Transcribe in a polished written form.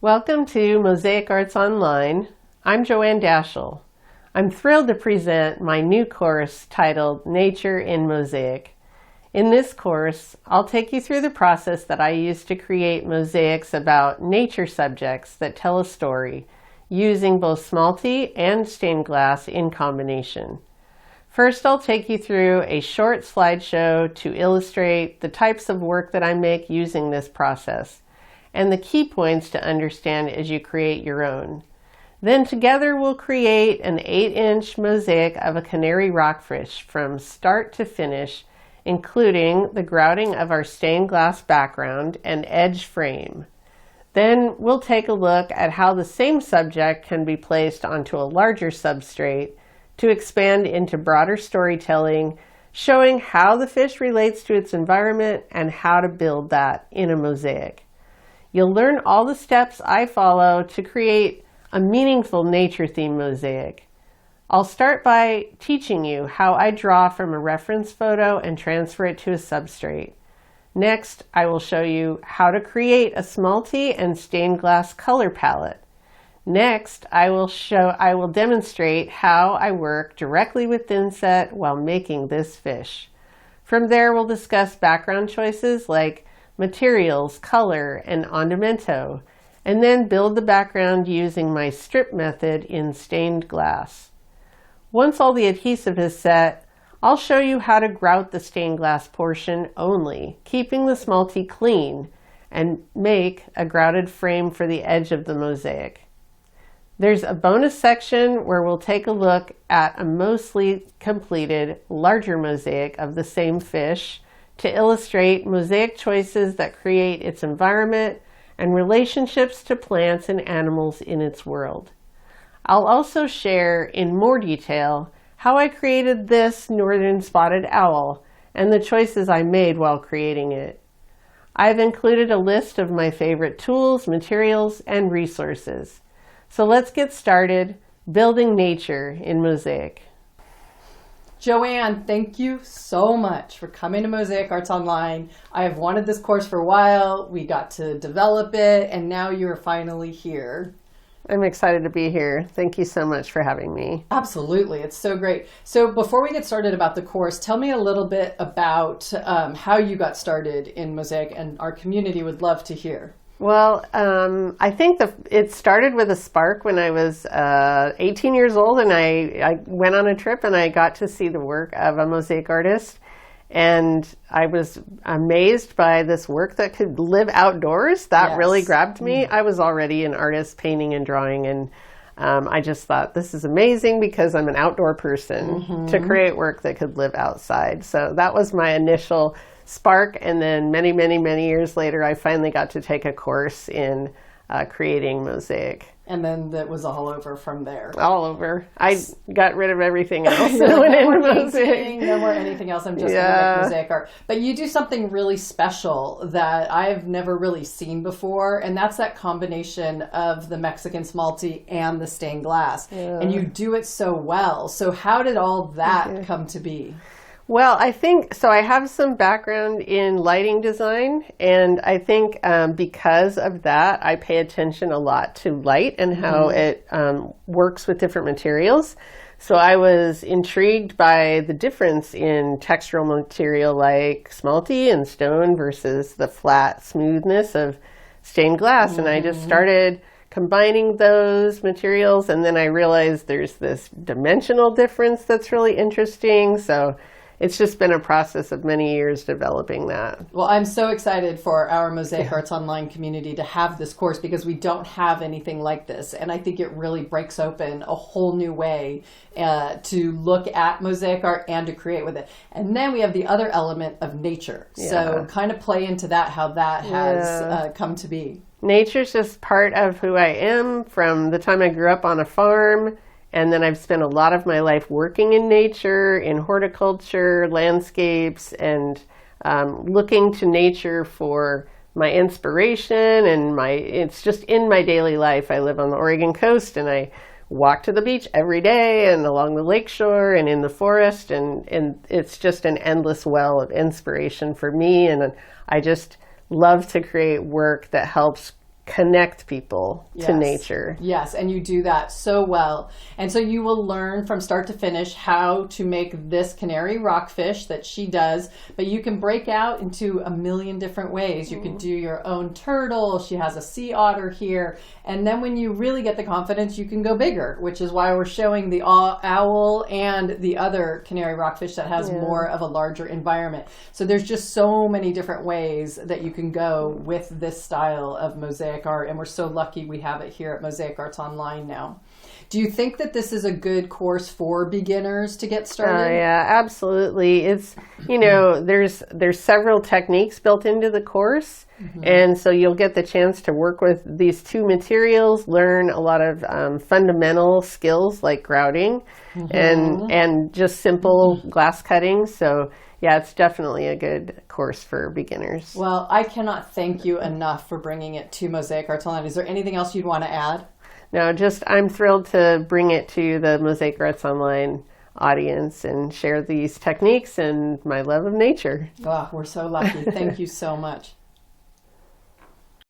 Welcome to Mosaic Arts Online. I'm Joanne Daschel. I'm thrilled to present my new course titled Nature in Mosaic. In this course, I'll take you through the process that I use to create mosaics about nature subjects that tell a story, using both smalti and stained glass in combination. First, I'll take you through a short slideshow to illustrate the types of work that I make using this process, and the key points to understand as you create your own. Then together we'll create an 8-inch mosaic of a canary rockfish from start to finish, including the grouting of our stained glass background and edge frame. Then we'll take a look at how the same subject can be placed onto a larger substrate to expand into broader storytelling, showing how the fish relates to its environment and how to build that in a mosaic. You'll learn all the steps I follow to create a meaningful nature-themed mosaic. I'll start by teaching you how I draw from a reference photo and transfer it to a substrate. Next, I will show you how to create a smalti and stained glass color palette. Next, I will demonstrate how I work directly with thinset while making this fish. From there, we'll discuss background choices like materials, color, and ondimento, and then build the background using my strip method in stained glass. Once all the adhesive is set, I'll show you how to grout the stained glass portion only, keeping the smalti clean, and make a grouted frame for the edge of the mosaic. There's a bonus section where we'll take a look at a mostly completed larger mosaic of the same fish to illustrate mosaic choices that create its environment and relationships to plants and animals in its world. I'll also share in more detail how I created this northern spotted owl and the choices I made while creating it. I've included a list of my favorite tools, materials, and resources. So let's get started building nature in mosaic. Joanne, thank you so much for coming to Mosaic Arts Online. I have wanted this course for a while. We got to develop it, and now you're finally here. I'm excited to be here. Thank you so much for having me. Absolutely. It's so great. So before we get started about the course, tell me a little bit about how you got started in Mosaic, and our community would love to hear. Well, I think it started with a spark when I was 18 years old, and I went on a trip and I got to see the work of a mosaic artist, and I was amazed by this work that could live outdoors. That really grabbed me. I was already an artist, painting and drawing, and I just thought, this is amazing because I'm an outdoor person to create work that could live outside. So that was my initial spark, and then many years later I finally got to take a course in creating mosaic. And then that was all over from there. All over. I got rid of everything else and went into mosaic. No more anything else. I'm just going to make mosaic art. But you do something really special that I've never really seen before, and that's that combination of the Mexican smalti and the stained glass. And you do it so well. So how did all that come to be? Well, I think, so I have some background in lighting design, and I think because of that, I pay attention a lot to light and how it works with different materials. So I was intrigued by the difference in textural material like smalti and stone versus the flat smoothness of stained glass, and I just started combining those materials, and then I realized there's this dimensional difference that's really interesting. So it's just been a process of many years developing that. Well, I'm so excited for our Mosaic Arts Online community to have this course because we don't have anything like this. And I think it really breaks open a whole new way to look at mosaic art and to create with it. And then we have the other element of nature. So kind of play into that, how that has come to be. Nature's just part of who I am from the time I grew up on a farm. And then I've spent a lot of my life working in nature, in horticulture, landscapes, and looking to nature for my inspiration and it's just in my daily life. I live on the Oregon coast, and I walk to the beach every day and along the lakeshore and in the forest, and it's just an endless well of inspiration for me. And I just love to create work that helps connect people to Yes. nature. Yes, and you do that so well. And so you will learn from start to finish how to make this canary rockfish that she does, but you can break out into a million different ways. You could do your own turtle. She has a sea otter here. And then when you really get the confidence, you can go bigger, which is why we're showing the owl and the other canary rockfish that has more of a larger environment. So there's just so many different ways that you can go with this style of mosaic art, and we're so lucky we have it here at Mosaic Arts Online now. Do you think that this is a good course for beginners to get started? Yeah, absolutely. It's, there's several techniques built into the course. And so you'll get the chance to work with these two materials, learn a lot of fundamental skills like grouting and just simple glass cutting. So yeah, it's definitely a good course for beginners. Well, I cannot thank you enough for bringing it to Mosaic Arts Online. Is there anything else you'd want to add? No, I'm thrilled to bring it to the Mosaic Arts Online audience and share these techniques and my love of nature. Oh, we're so lucky. Thank you so much.